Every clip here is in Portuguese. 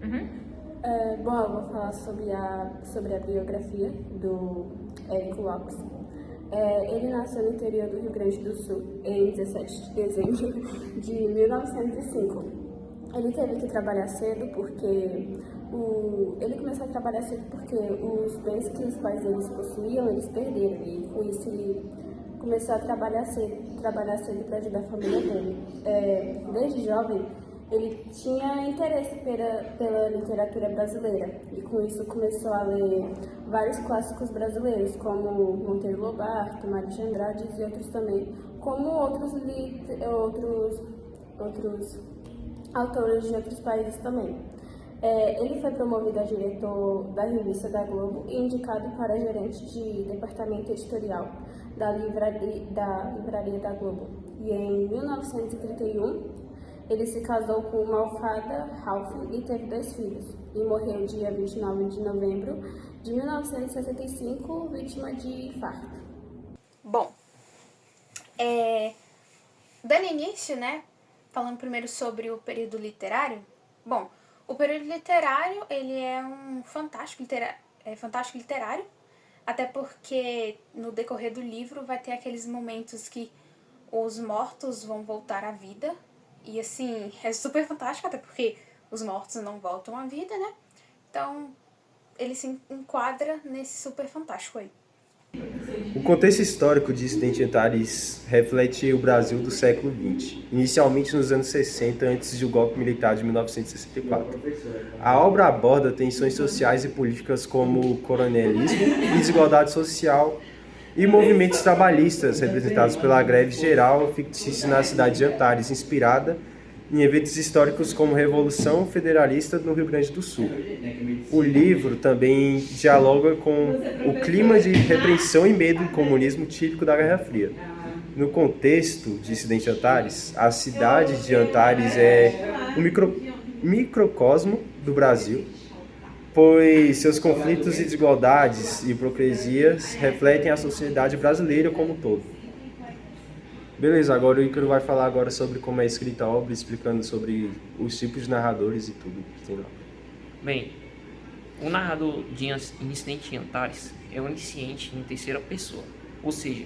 Bom, eu vou falar sobre a biografia do Érico Lopes. Ele nasceu no interior do Rio Grande do Sul em 17 de dezembro de 1905. Ele teve que trabalhar cedo porque ele começou a trabalhar cedo porque os bens que os pais deles possuíam, eles perderam, e com isso ele começou a trabalhar cedo para ajudar a família dele. Desde jovem, ele tinha interesse pela literatura brasileira e com isso começou a ler vários clássicos brasileiros, como Monteiro Lobato, Mário de Andrade e outros também, como outros autores de outros países também. Ele foi promovido a diretor da revista da Globo e indicado para gerente de departamento editorial da Livraria da Globo. E em 1931, ele se casou com Malfada Ralph e teve 2 filhos. E morreu dia 29 de novembro de 1965, vítima de infarto. Bom, dando início, né, falando primeiro sobre o período literário. Bom, o período literário, ele é um fantástico literário, até porque no decorrer do livro vai ter aqueles momentos que os mortos vão voltar à vida. E assim, é super fantástico, até porque os mortos não voltam à vida, né? Então, ele se enquadra nesse super fantástico aí. O contexto histórico de Incidente de Antares reflete o Brasil do século XX, inicialmente nos anos 60, antes do golpe militar de 1964. A obra aborda tensões sociais e políticas como coronelismo e desigualdade social e movimentos trabalhistas representados pela greve geral fictícia na cidade de Antares, inspirada em eventos históricos como a Revolução Federalista no Rio Grande do Sul. O livro também dialoga com o clima de repreensão e medo do comunismo típico da Guerra Fria. No contexto de Incidente de Antares, a cidade de Antares é um microcosmo do Brasil, pois seus conflitos e desigualdades e hipocrisias refletem a sociedade brasileira como um todo. Beleza, agora o Ícaro vai falar agora sobre como é escrita a obra, explicando sobre os tipos de narradores e tudo que tem lá. Bem, o narrador de Incidente em Antares é onisciente em terceira pessoa, ou seja,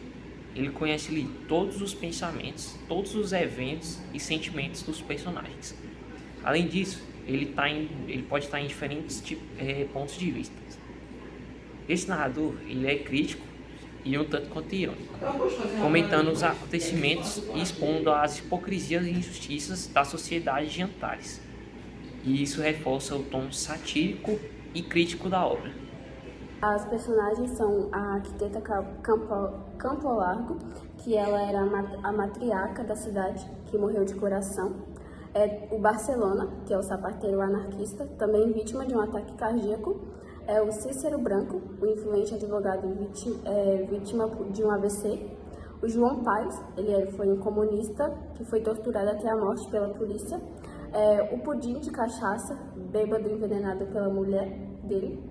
ele conhece ali todos os pensamentos, todos os eventos e sentimentos dos personagens. Além disso, ele pode estar em diferentes pontos de vista. Esse narrador ele é crítico e um tanto quanto irônico, comentando os acontecimentos e expondo as hipocrisias e injustiças da sociedade de Antares. E isso reforça o tom satírico e crítico da obra. As personagens são a arquiteta Campo Largo, que ela era a matriarca da cidade, que morreu de coração. O Barcelona, que é o sapateiro anarquista, também vítima de um ataque cardíaco. O Cícero Branco, o influente advogado vítima de um AVC. O João Paz, ele foi um comunista que foi torturado até a morte pela polícia. O Pudim de Cachaça, bêbado envenenado pela mulher dele.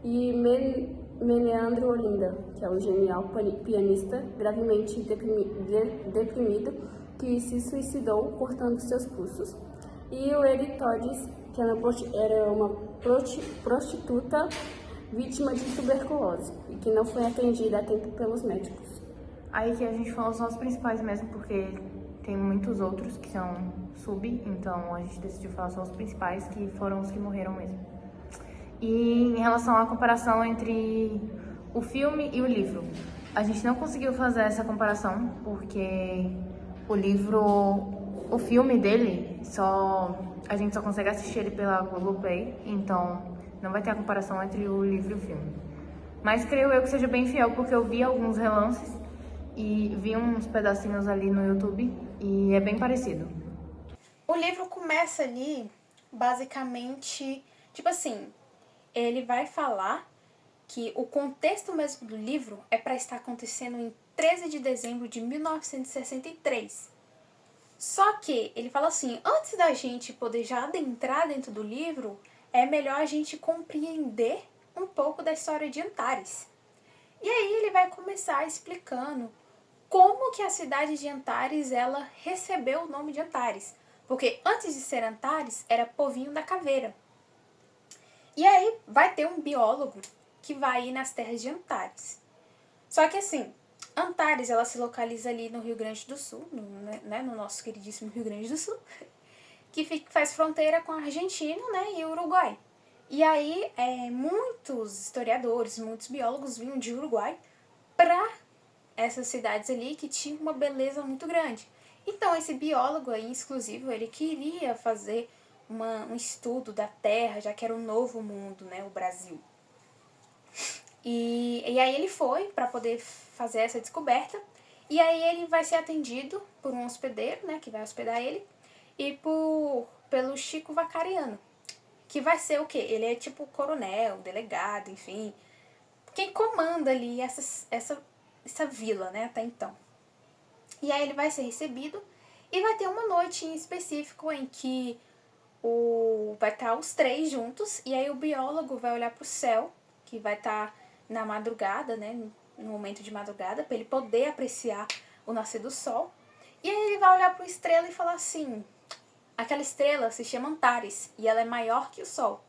E Meleandro Olinda, que é um genial pianista gravemente deprimido que se suicidou cortando seus pulsos. E o Eritóides, que era uma prostituta vítima de tuberculose e que não foi atendida a tempo pelos médicos. Aí que a gente falou só os principais mesmo, porque tem muitos outros que são sub, então a gente decidiu falar só os principais, que foram os que morreram mesmo. E em relação à comparação entre o filme e o livro, a gente não conseguiu fazer essa comparação, porque o filme dele, a gente só consegue assistir ele pela Globoplay, então não vai ter a comparação entre o livro e o filme. Mas creio eu que seja bem fiel, porque eu vi alguns relances e vi uns pedacinhos ali no YouTube e é bem parecido. O livro começa ali, basicamente, tipo assim, ele vai falar que o contexto mesmo do livro é para estar acontecendo em 13 de dezembro de 1963. Só que ele fala assim, antes da gente poder já adentrar dentro do livro, é melhor a gente compreender um pouco da história de Antares. E aí ele vai começar explicando como que a cidade de Antares ela recebeu o nome de Antares. Porque antes de ser Antares, era Povinho da Caveira. E aí vai ter um biólogo que vai ir nas terras de Antares. Só que assim, Antares, ela se localiza ali no Rio Grande do Sul, no nosso queridíssimo Rio Grande do Sul, que faz fronteira com a Argentina, né, e o Uruguai. E aí, muitos historiadores, muitos biólogos vinham de Uruguai para essas cidades ali que tinham uma beleza muito grande. Então, esse biólogo aí, exclusivo, ele queria fazer um estudo da Terra, já que era um novo mundo, né, o Brasil. E aí ele foi para poder fazer essa descoberta, e aí ele vai ser atendido por um hospedeiro, né, que vai hospedar ele, e pelo Chico Vacariano, que vai ser o quê? Ele é tipo coronel, delegado, enfim, quem comanda ali essa vila, né, até então. E aí ele vai ser recebido e vai ter uma noite em específico em que vai estar os três juntos, e aí o biólogo vai olhar pro céu, que vai estar na madrugada, né, no momento de madrugada, para ele poder apreciar o nascer do sol. E aí ele vai olhar para a estrela e falar assim, aquela estrela se chama Antares e ela é maior que o sol.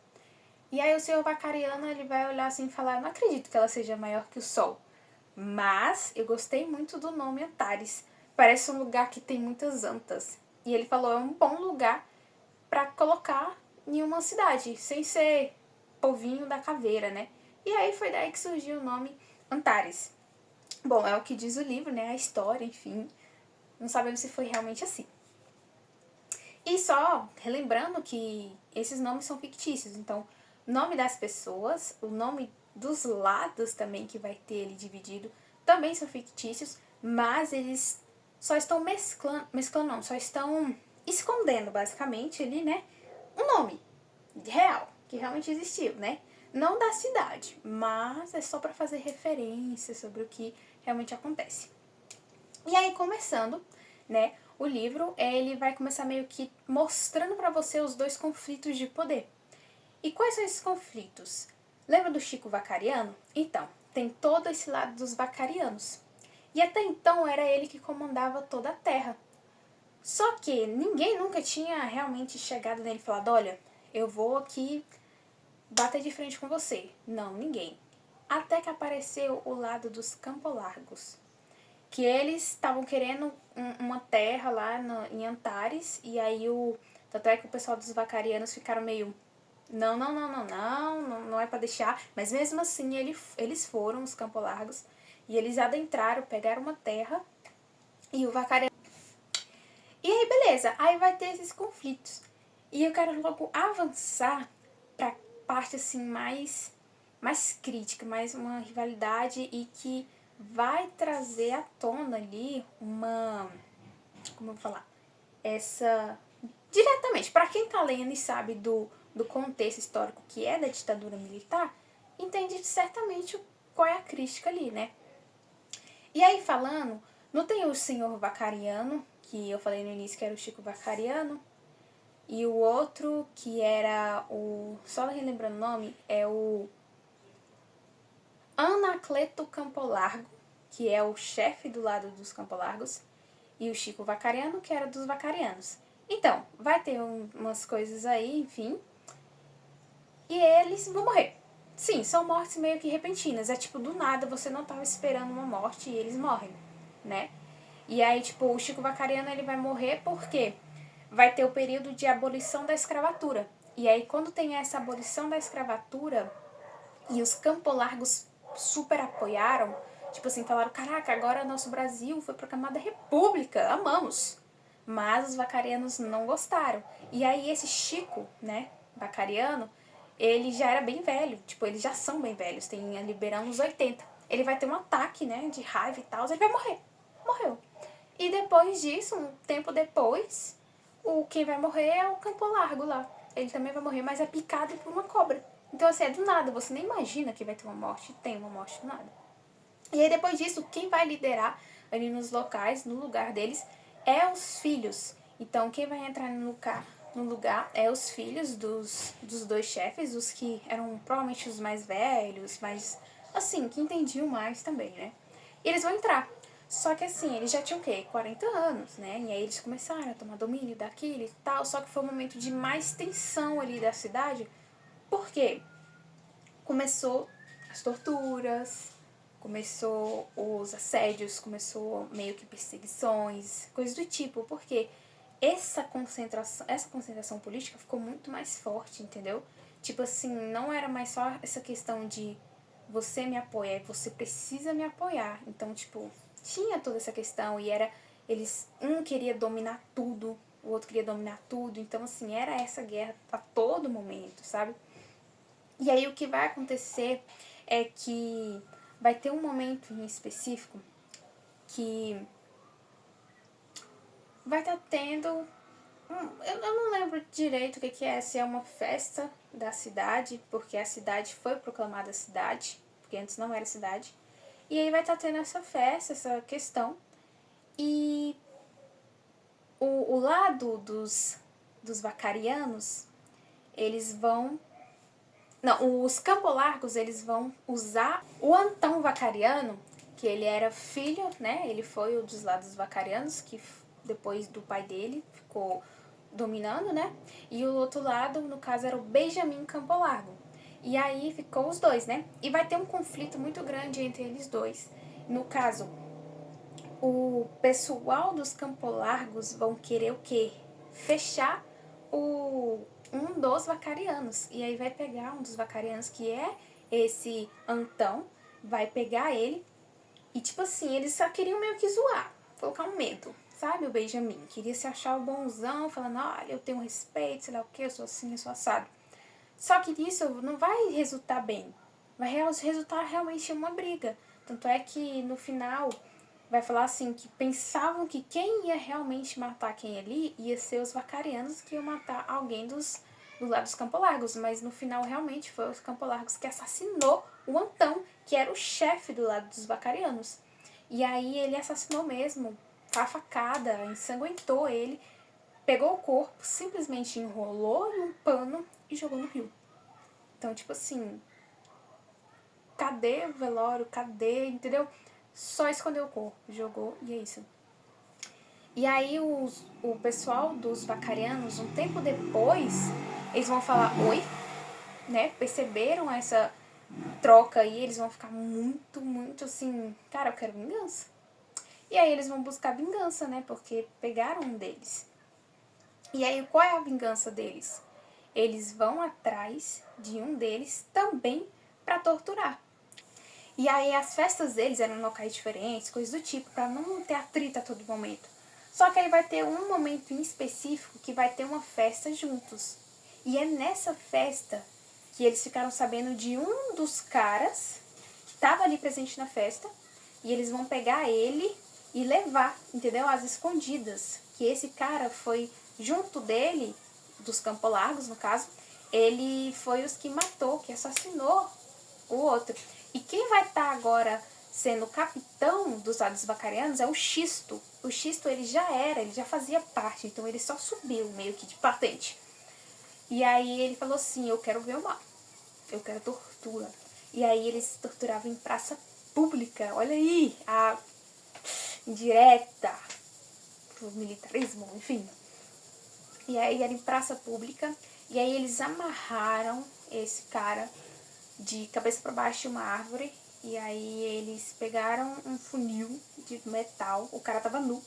E aí o senhor Vacariano, ele vai olhar assim e falar, não acredito que ela seja maior que o sol, mas eu gostei muito do nome Antares, parece um lugar que tem muitas antas. E ele falou, é um bom lugar para colocar em uma cidade, sem ser povinho da caveira, né? E aí foi daí que surgiu o nome Antares. Bom, é o que diz o livro, né? A história, enfim. Não sabemos se foi realmente assim. E só relembrando que esses nomes são fictícios. Então, o nome das pessoas, o nome dos lados também que vai ter ele dividido, também são fictícios, mas eles só estão só estão escondendo, basicamente, ali, né? Um nome real, que realmente existiu, né? Não da cidade, mas é só para fazer referência sobre o que realmente acontece. E aí, começando, né, o livro, ele vai começar meio que mostrando para você os dois conflitos de poder. E quais são esses conflitos? Lembra do Chico Vacariano? Então, tem todo esse lado dos vacarianos. E até então era ele que comandava toda a terra. Só que ninguém nunca tinha realmente chegado nele e falado, olha, eu vou aqui bater de frente com você. Não, ninguém. Até que apareceu o lado dos Campolargos, que eles estavam querendo uma terra lá em Antares, e aí tanto é que o pessoal dos vacarianos ficaram meio, não é pra deixar, mas mesmo assim eles foram, os Campolargos, e eles adentraram, pegaram uma terra, e o vacariano... E aí beleza, aí vai ter esses conflitos. E eu quero logo avançar pra parte assim mais crítica, mais uma rivalidade e que vai trazer à tona ali como eu vou falar, diretamente, para quem tá lendo e sabe do contexto histórico que é da ditadura militar, entende certamente qual é a crítica ali, né? E aí falando, não tem o senhor Vacariano, que eu falei no início que era o Chico Vacariano, e o outro que era só relembrando o nome, é o Anacleto Campolargo, que é o chefe do lado dos Campolargos, e o Chico Vacariano, que era dos Vacarianos. Então, vai ter umas coisas aí, enfim, e eles vão morrer. Sim, são mortes meio que repentinas, é tipo, do nada, você não tava esperando uma morte e eles morrem, né? E aí, tipo, o Chico Vacariano, ele vai morrer porque vai ter o período de abolição da escravatura. E aí, quando tem essa abolição da escravatura e os Campolargos super apoiaram, tipo assim, falaram, caraca, agora nosso Brasil foi proclamada república, amamos. Mas os vacarianos não gostaram. E aí esse Chico, né, Vacariano, ele já era bem velho, tipo, eles já são bem velhos, tem ali beirando uns 80. Ele vai ter um ataque, né, de raiva e tal, ele vai morrer. Morreu. E depois disso, um tempo depois, quem vai morrer é o Campo Largo lá. Ele também vai morrer, mas é picado por uma cobra. Então, assim, é do nada. Você nem imagina que vai ter uma morte. Tem uma morte do nada. E aí, depois disso, quem vai liderar ali nos locais, no lugar deles, é os filhos. Então, quem vai entrar no lugar é os filhos dos dois chefes, os que eram provavelmente os mais velhos, mas, assim, que entendiam mais também, né? E eles vão entrar. Só que assim, eles já tinham o quê? 40 anos, né? E aí eles começaram a tomar domínio daquilo e tal. Só que foi um momento de mais tensão ali da cidade. Por quê? começou as torturas, começou os assédios, começou meio que perseguições, coisas do tipo, porque essa concentração política ficou muito mais forte, entendeu? Tipo assim, não era mais só essa questão de você me apoia, você precisa me apoiar. Então, tipo, tinha toda essa questão e era, um queria dominar tudo, o outro queria dominar tudo. Então, assim, era essa guerra a todo momento, sabe? E aí o que vai acontecer é que vai ter um momento em específico que vai estar tendo... eu não lembro direito o que é, se é uma festa da cidade, porque a cidade foi proclamada cidade, porque antes não era cidade. E aí vai estar tendo essa festa, essa questão. E o lado dos vacarianos, eles vão... Não, os campolargos, eles vão usar o Antão Vacariano, que ele era filho, né? Ele foi o dos lados vacarianos, que depois do pai dele ficou dominando, né? E o outro lado, no caso, era o Benjamin Campolargo. E aí ficou os dois, né? E vai ter um conflito muito grande entre eles dois. No caso, o pessoal dos Campolargos vão querer o quê? Fechar um dos vacarianos. E aí vai pegar um dos vacarianos, que é esse Antão, vai pegar ele. E tipo assim, eles só queriam meio que zoar, colocar um medo, sabe? O Benjamin queria se achar o bonzão, falando, olha, eu tenho respeito, sei lá o que, eu sou assim, eu sou assado. Só que isso não vai resultar bem, vai resultar realmente em uma briga. Tanto é que no final vai falar assim, que pensavam que quem ia realmente matar quem ali ia ser os vacarianos, que iam matar alguém do lado dos Campolargos, mas no final realmente foi os Campolargos que assassinou o Antão, que era o chefe do lado dos vacarianos. E aí ele assassinou mesmo, com a facada, ensanguentou ele, pegou o corpo, simplesmente enrolou em um pano e jogou no rio. Então, tipo assim, cadê o velório? Cadê? Entendeu? Só escondeu o corpo, jogou e é isso. E aí o pessoal dos vacarianos, um tempo depois, eles vão falar oi, né? Perceberam essa troca aí, eles vão ficar muito, muito assim, cara, eu quero vingança. E aí eles vão buscar vingança, né? Porque pegaram um deles. E aí qual é a vingança deles? Eles vão atrás de um deles também para torturar. E aí as festas deles eram em locais diferentes, coisas do tipo, para não ter atrito a todo momento. Só que aí vai ter um momento em específico que vai ter uma festa juntos. E é nessa festa que eles ficaram sabendo de um dos caras que estava ali presente na festa. E eles vão pegar ele e levar, entendeu? Às escondidas. Que esse cara foi junto dele, dos Campolargos no caso, ele foi os que matou, que assassinou o outro. E quem vai estar agora sendo capitão dos lados vacarianos é o Xisto. O Xisto ele já fazia parte, então ele só subiu meio que de patente. E aí ele falou assim, eu quero ver o mal, eu quero tortura. E aí eles torturavam em praça pública, olha aí, a indireta pro militarismo, enfim. E aí era em praça pública, e aí eles amarraram esse cara de cabeça para baixo de uma árvore, e aí eles pegaram um funil de metal, o cara tava nu,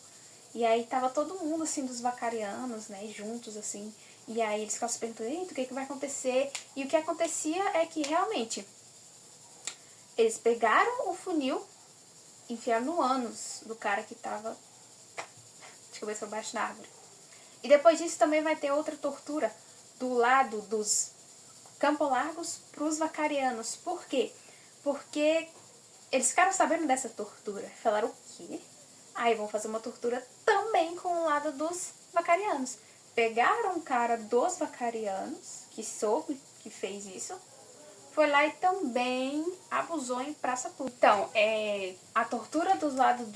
e aí tava todo mundo, assim, dos vacarianos, né, juntos, assim, e aí eles ficavam se perguntando, o que vai acontecer? E o que acontecia é que, realmente, eles pegaram o funil, enfiaram no ânus do cara que tava de cabeça para baixo na árvore. E depois disso também vai ter outra tortura do lado dos Campolargos para os vacarianos. Por quê? Porque eles ficaram sabendo dessa tortura. Falaram o quê? Aí vão fazer uma tortura também com o lado dos vacarianos. Pegaram um cara dos vacarianos, que soube que fez isso, foi lá e também abusou em praça pública. Então, a tortura dos lados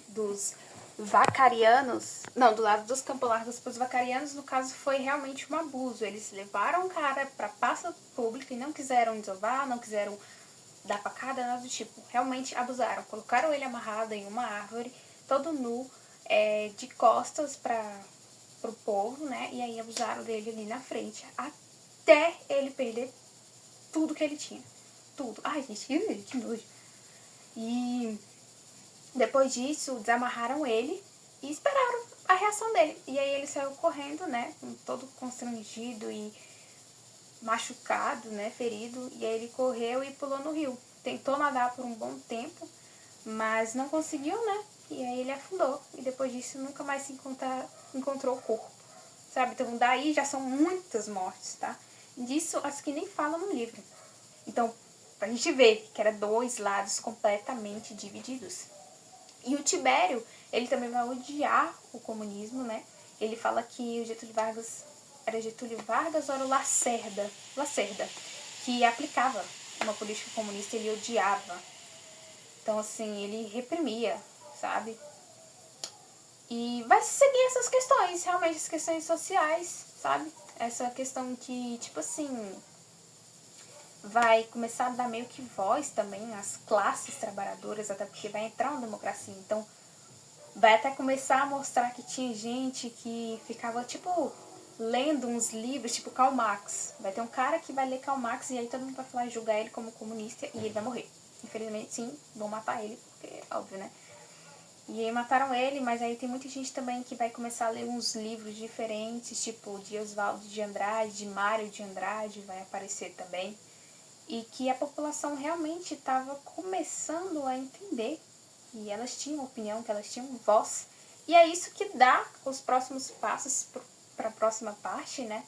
dos vacarianos, não, do lado dos Campolargos para os vacarianos, no caso, foi realmente um abuso. Eles levaram o cara para praça pública e não quiseram desovar, não quiseram dar facada, nada do tipo. Realmente abusaram. Colocaram ele amarrado em uma árvore, todo nu, de costas para o povo, né? E aí abusaram dele ali na frente, até ele perder tudo que ele tinha. Tudo. Ai, gente, que nojo. E depois disso, desamarraram ele e esperaram a reação dele. E aí ele saiu correndo, né, todo constrangido e machucado, né, ferido. E aí ele correu e pulou no rio. Tentou nadar por um bom tempo, mas não conseguiu, né? E aí ele afundou. E depois disso nunca mais se encontrou o corpo, sabe? Então daí já são muitas mortes, tá? Disso as que nem falam no livro. Então, pra gente ver que era dois lados completamente divididos. E o Tibério, ele também vai odiar o comunismo, né? Ele fala que o Getúlio Vargas era Getúlio Vargas ou era o Lacerda, que aplicava uma política comunista, ele odiava. Então, assim, ele reprimia, sabe? E vai seguir essas questões, realmente, as questões sociais, sabe? Essa questão que, tipo assim, vai começar a dar meio que voz também às classes trabalhadoras, até porque vai entrar uma democracia. Então, vai até começar a mostrar que tinha gente que ficava, tipo, lendo uns livros, tipo Karl Marx. Vai ter um cara que vai ler Karl Marx e aí todo mundo vai falar, julgar ele como comunista e ele vai morrer. Infelizmente, sim, vão matar ele, porque é óbvio, né? E aí mataram ele, mas aí tem muita gente também que vai começar a ler uns livros diferentes, tipo de Oswaldo de Andrade, de Mário de Andrade, vai aparecer também. E que a população realmente estava começando a entender que elas tinham opinião, que elas tinham voz. E é isso que dá os próximos passos para a próxima parte, né?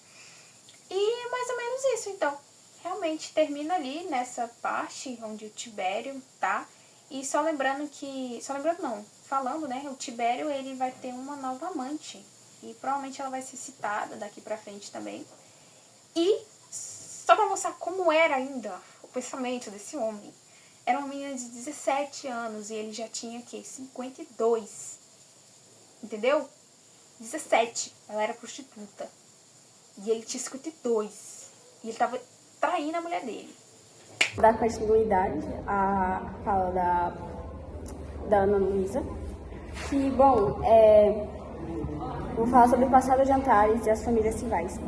E mais ou menos isso, então. Realmente termina ali nessa parte onde o Tibério tá. E só lembrando que... Só lembrando não, falando, né? O Tibério, ele vai ter uma nova amante. E provavelmente ela vai ser citada daqui pra frente também. E só pra mostrar como era ainda o pensamento desse homem. Era uma menina de 17 anos e ele já tinha, o quê? 52. Entendeu? 17. Ela era prostituta. E ele tinha 52. E ele tava traindo a mulher dele. Dar continuidade à fala da Ana Luísa, que, bom, vou falar sobre o passado de Antares e as famílias rivais.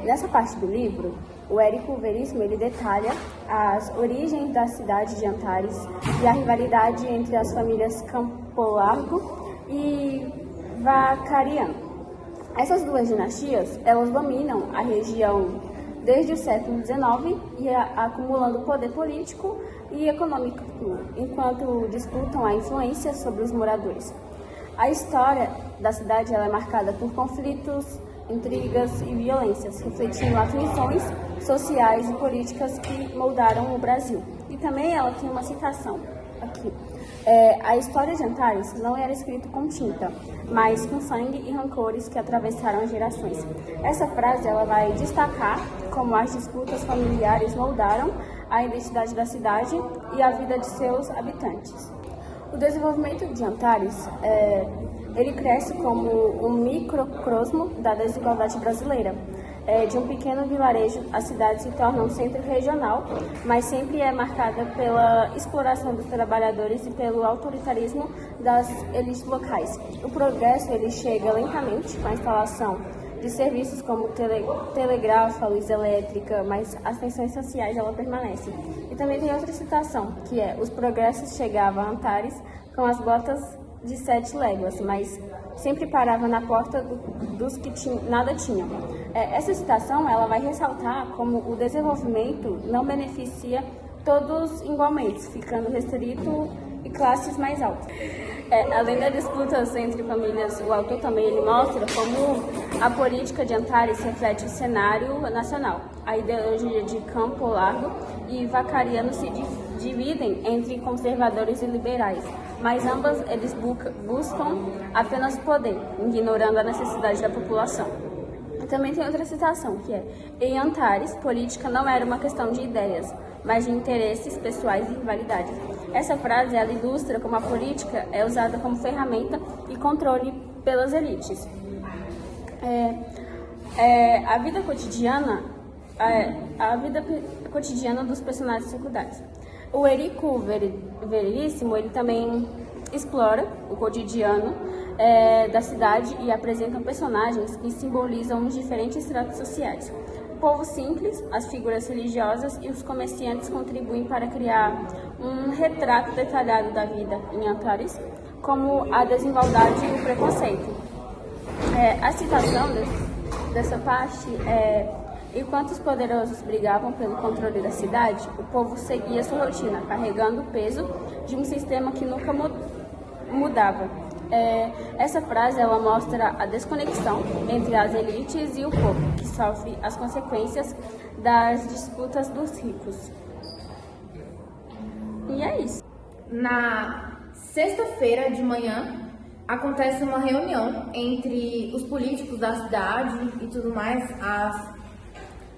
Nessa parte do livro, o Érico Veríssimo, ele detalha as origens da cidade de Antares e a rivalidade entre as famílias Campo Largo e Vacariano. Essas duas dinastias, elas dominam a região desde o século XIX e acumulando poder político e econômico, enquanto disputam a influência sobre os moradores. A história da cidade ela é marcada por conflitos, intrigas e violências, refletindo as tensões sociais e políticas que moldaram o Brasil. E também ela tem uma citação aqui. A história de Antares não era escrita com tinta, mas com sangue e rancores que atravessaram as gerações. Essa frase ela vai destacar como as disputas familiares moldaram a identidade da cidade e a vida de seus habitantes. O desenvolvimento de Antares ele cresce como um microcosmo da desigualdade brasileira. De um pequeno vilarejo, a cidade se torna um centro regional, mas sempre é marcada pela exploração dos trabalhadores e pelo autoritarismo das elites locais. O progresso ele chega lentamente com a instalação de serviços como telegrafo, luz elétrica, mas as tensões sociais ela permanecem. E também tem outra citação, que é: os progressos chegavam a Antares com as botas de 7 léguas, mas sempre parava na porta dos que nada tinham. Essa citação ela vai ressaltar como o desenvolvimento não beneficia todos igualmente, ficando restrito e classes mais altas. Além das disputas entre famílias, o autor também ele mostra como a política de Antares reflete o cenário nacional. A ideologia de Campo Largo e Vacariano se dividem entre conservadores e liberais, mas ambas eles buscam apenas poder, ignorando a necessidade da população. Também tem outra citação, que é: em Antares, política não era uma questão de ideias, mas de interesses pessoais e rivalidades. Essa frase ela ilustra como a política é usada como ferramenta e controle pelas elites. A vida cotidiana dos personagens secundários. O Érico Veríssimo ele também explora o cotidiano da cidade e apresenta personagens que simbolizam os diferentes estratos sociais. povo simples, as figuras religiosas e os comerciantes contribuem para criar um retrato detalhado da vida em Antares, como a desigualdade e o preconceito. A citação dessa parte é: enquanto os poderosos brigavam pelo controle da cidade, o povo seguia sua rotina, carregando o peso de um sistema que nunca mudava. Essa frase ela mostra a desconexão entre as elites e o povo, que sofre as consequências das disputas dos ricos. E é isso. Na sexta-feira de manhã, acontece uma reunião entre os políticos da cidade e tudo mais,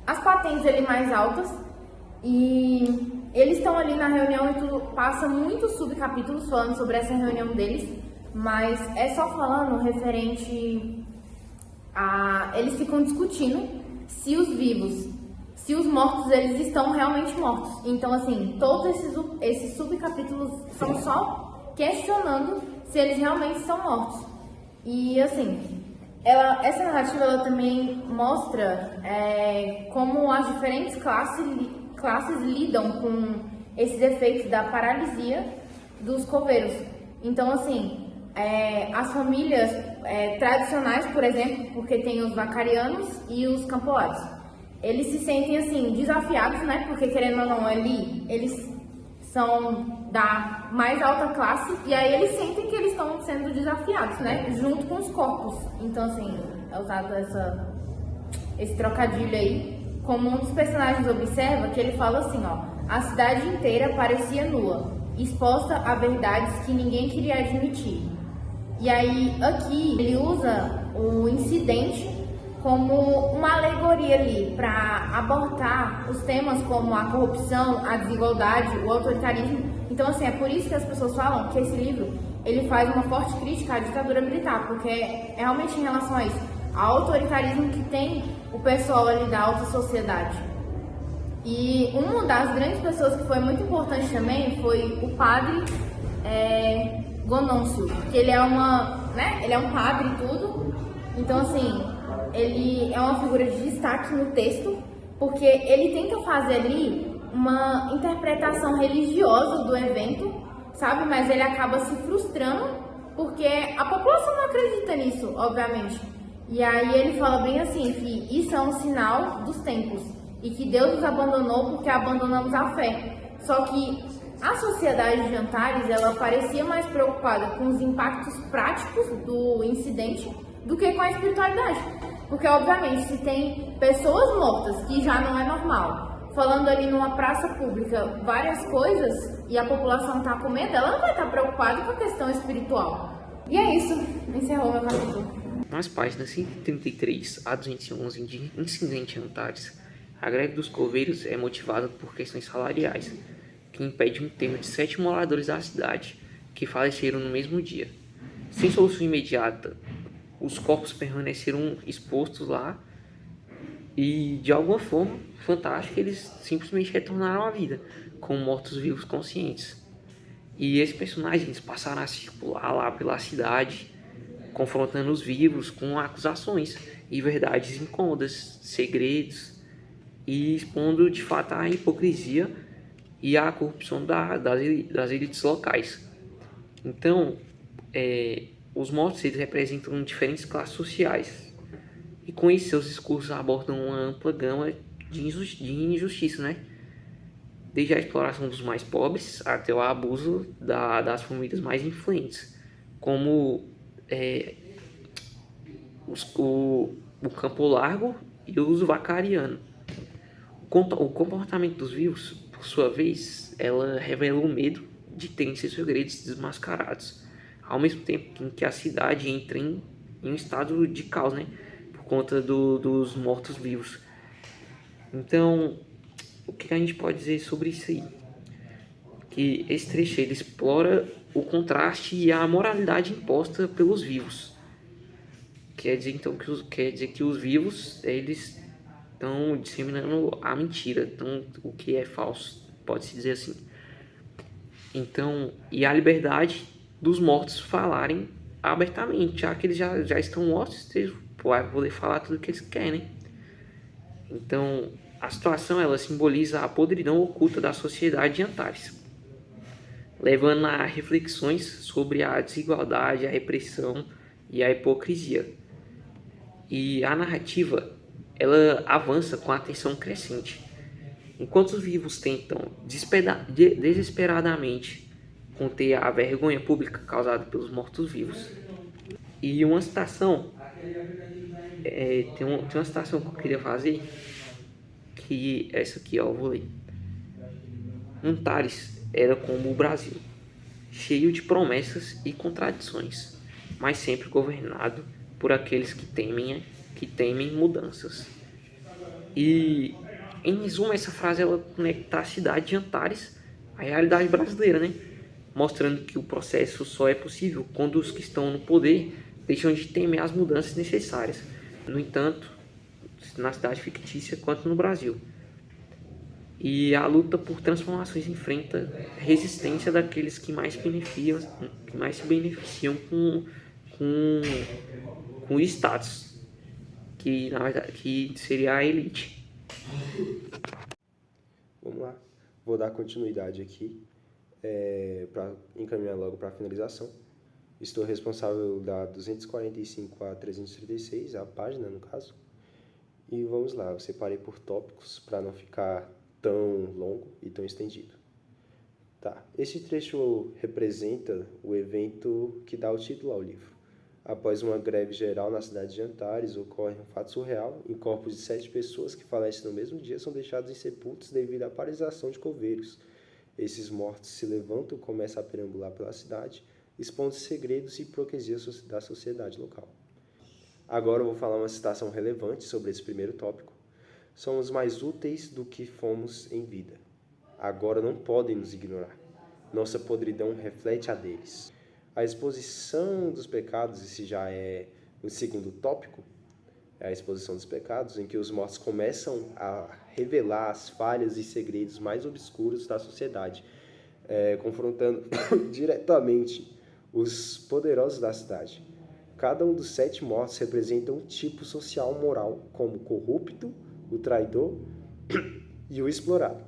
as patentes ali mais altas, e eles estão ali na reunião e tudo, passa muitos subcapítulos falando sobre essa reunião deles, mas é só falando referente a... Eles ficam discutindo se os vivos, se os mortos, eles estão realmente mortos. Então, assim, todos esses subcapítulos são só questionando se eles realmente são mortos. E, assim, essa narrativa ela também mostra como as diferentes classes lidam com esses efeitos da paralisia dos coveiros. Então, assim, as famílias tradicionais, por exemplo, porque tem os vacarianos e os campoados, eles se sentem, assim, desafiados, né? Porque, querendo ou não, ali, eles são da mais alta classe, e aí eles sentem que eles estão sendo desafiados, né? Junto com os corpos. Então, assim, é usado esse trocadilho aí. Como um dos personagens observa, que ele fala assim, ó: a cidade inteira parecia nua, exposta a verdades que ninguém queria admitir. E aí, aqui, ele usa o incidente como uma alegoria ali para abordar os temas como a corrupção, a desigualdade, o autoritarismo. Então, assim, é por isso que as pessoas falam que esse livro ele faz uma forte crítica à ditadura militar, porque é realmente em relação a isso, ao autoritarismo que tem o pessoal ali da alta sociedade. E uma das grandes pessoas que foi muito importante também foi o padre Gonôncio, que ele é ele é um padre e tudo. Então, assim, ele é uma figura de destaque no texto, porque ele tenta fazer ali uma interpretação religiosa do evento, sabe? Mas ele acaba se frustrando, porque a população não acredita nisso, obviamente. E aí ele fala bem assim, que isso é um sinal dos tempos, e que Deus nos abandonou porque abandonamos a fé. Só que a sociedade de Antares, ela parecia mais preocupada com os impactos práticos do incidente do que com a espiritualidade. Porque, obviamente, se tem pessoas mortas, que já não é normal, falando ali numa praça pública várias coisas, e a população tá com medo, ela não vai estar preocupada com a questão espiritual. E é isso. Encerrou meu capítulo. Nas páginas 133 a 211 de Incidente em Antares, a greve dos coveiros é motivada por questões salariais, que impede um termo de 7 moradores da cidade, que faleceram no mesmo dia. Sem solução imediata, os corpos permaneceram expostos lá e, de alguma forma fantástica, eles simplesmente retornaram à vida, como mortos-vivos conscientes. E esses personagens passaram a circular lá pela cidade, confrontando os vivos com acusações e verdades incômodas, segredos, e expondo de fato a hipocrisia e a corrupção das elites locais. Então, os mortos eles representam diferentes classes sociais, e com isso seus discursos abordam uma ampla gama de injustiça, né? Desde a exploração dos mais pobres até o abuso das famílias mais influentes, como o Campo Largo e os vacarianos. O comportamento dos vivos, por sua vez, ela revela o medo de terem seus segredos desmascarados, ao mesmo tempo em que a cidade entra em um estado de caos, né, por conta dos mortos-vivos. Então, o que a gente pode dizer sobre isso aí? Que esse trecho ele explora o contraste e a moralidade imposta pelos vivos. Quer dizer então que os vivos eles estão disseminando a mentira, então o que é falso, pode-se dizer assim. Então, e a liberdade dos mortos falarem abertamente, já que eles já estão mortos, eles podem poder falar tudo o que eles querem. Então, a situação ela simboliza a podridão oculta da sociedade de Antares, levando a reflexões sobre a desigualdade, a repressão e a hipocrisia. E a narrativa ela avança com a tensão crescente. Enquanto os vivos tentam desesperadamente conter a vergonha pública causada pelos mortos-vivos. E uma citação, tem uma citação que eu queria fazer, que é essa aqui, ó, eu vou ler. Antares era como o Brasil, cheio de promessas e contradições, mas sempre governado por aqueles que temem mudanças. E, em resumo, essa frase ela conecta a cidade de Antares à realidade brasileira, né? Mostrando que o processo só é possível quando os que estão no poder deixam de temer as mudanças necessárias. No entanto, na cidade fictícia quanto no Brasil. E a luta por transformações enfrenta a resistência daqueles que mais se beneficiam com o status, que na verdade que seria a elite. Vamos lá, vou dar continuidade aqui para encaminhar logo para a finalização. Estou responsável da 245 a 336, a página no caso. E vamos lá, eu separei por tópicos para não ficar tão longo e tão estendido. Tá, esse trecho representa o evento que dá o título ao livro. Após uma greve geral na cidade de Antares, ocorre um fato surreal em corpos de 7 pessoas que falecem no mesmo dia são deixados insepultos devido à paralisação de coveiros. Esses mortos se levantam e começam a perambular pela cidade, expondo segredos e hipocrisias da sociedade local. Agora eu vou falar uma citação relevante sobre esse primeiro tópico. Somos mais úteis do que fomos em vida. Agora não podem nos ignorar. Nossa podridão reflete a deles. A exposição dos pecados, esse já é o segundo tópico, é a exposição dos pecados, em que os mortos começam a revelar as falhas e segredos mais obscuros da sociedade, confrontando diretamente os poderosos da cidade. Cada um dos 7 mortos representa um tipo social moral, como o corrupto, o traidor e o explorado.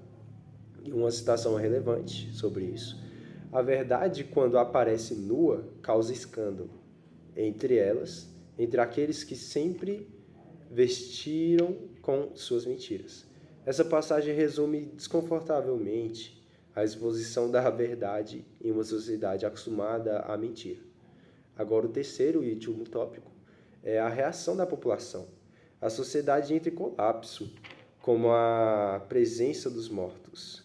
E uma citação relevante sobre isso. A verdade, quando aparece nua, causa escândalo. Entre aqueles que sempre vestiram com suas mentiras. Essa passagem resume desconfortavelmente a exposição da verdade em uma sociedade acostumada à mentira. Agora, o terceiro e último tópico é a reação da população. A sociedade entra em colapso, como a presença dos mortos.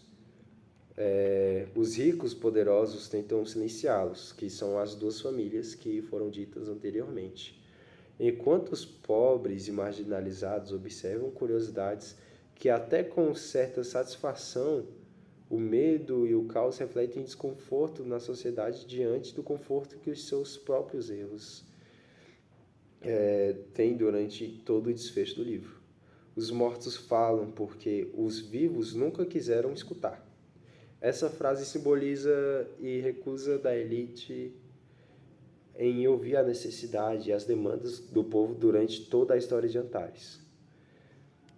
Os ricos poderosos tentam silenciá-los, que são as 2 famílias que foram ditas anteriormente. Enquanto os pobres e marginalizados observam curiosidades que até com certa satisfação, o medo e o caos refletem desconforto na sociedade diante do conforto que os seus próprios erros têm durante todo o desfecho do livro. Os mortos falam porque os vivos nunca quiseram escutar. Essa frase simboliza e recusa da elite em ouvir a necessidade e as demandas do povo durante toda a história de Antares.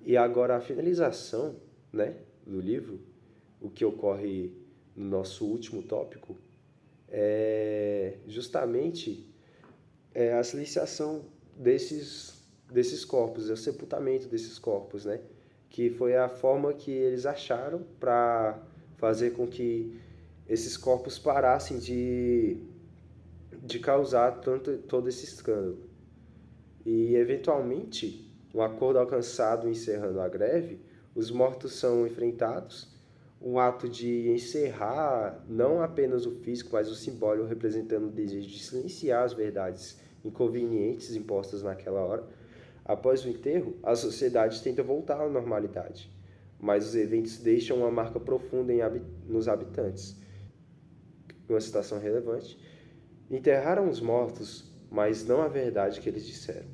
E agora a finalização, do livro, o que ocorre no nosso último tópico, é justamente a silenciação desses corpos, o sepultamento desses corpos, que foi a forma que eles acharam para fazer com que esses corpos parassem de causar todo esse escândalo. E, eventualmente, um acordo alcançado encerrando a greve, os mortos são enfrentados, um ato de encerrar não apenas o físico, mas o simbólico, representando o desejo de silenciar as verdades inconvenientes impostas naquela hora. Após o enterro, a sociedade tenta voltar à normalidade, mas os eventos deixam uma marca profunda nos habitantes. Uma citação relevante: enterraram os mortos, mas não a verdade que eles disseram.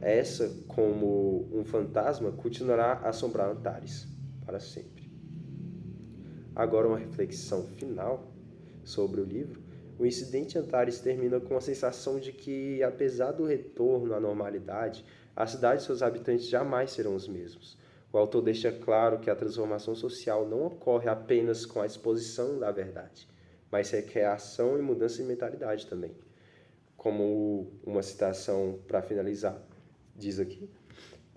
Essa, como um fantasma, continuará a assombrar Antares para sempre. Agora uma reflexão final sobre o livro. O incidente Antares termina com a sensação de que, apesar do retorno à normalidade, a cidade e seus habitantes jamais serão os mesmos. O autor deixa claro que a transformação social não ocorre apenas com a exposição da verdade, mas requer ação e mudança de mentalidade também. Como uma citação para finalizar, diz aqui: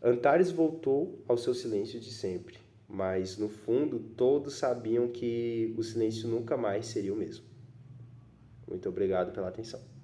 Antares voltou ao seu silêncio de sempre, mas no fundo todos sabiam que o silêncio nunca mais seria o mesmo. Muito obrigado pela atenção.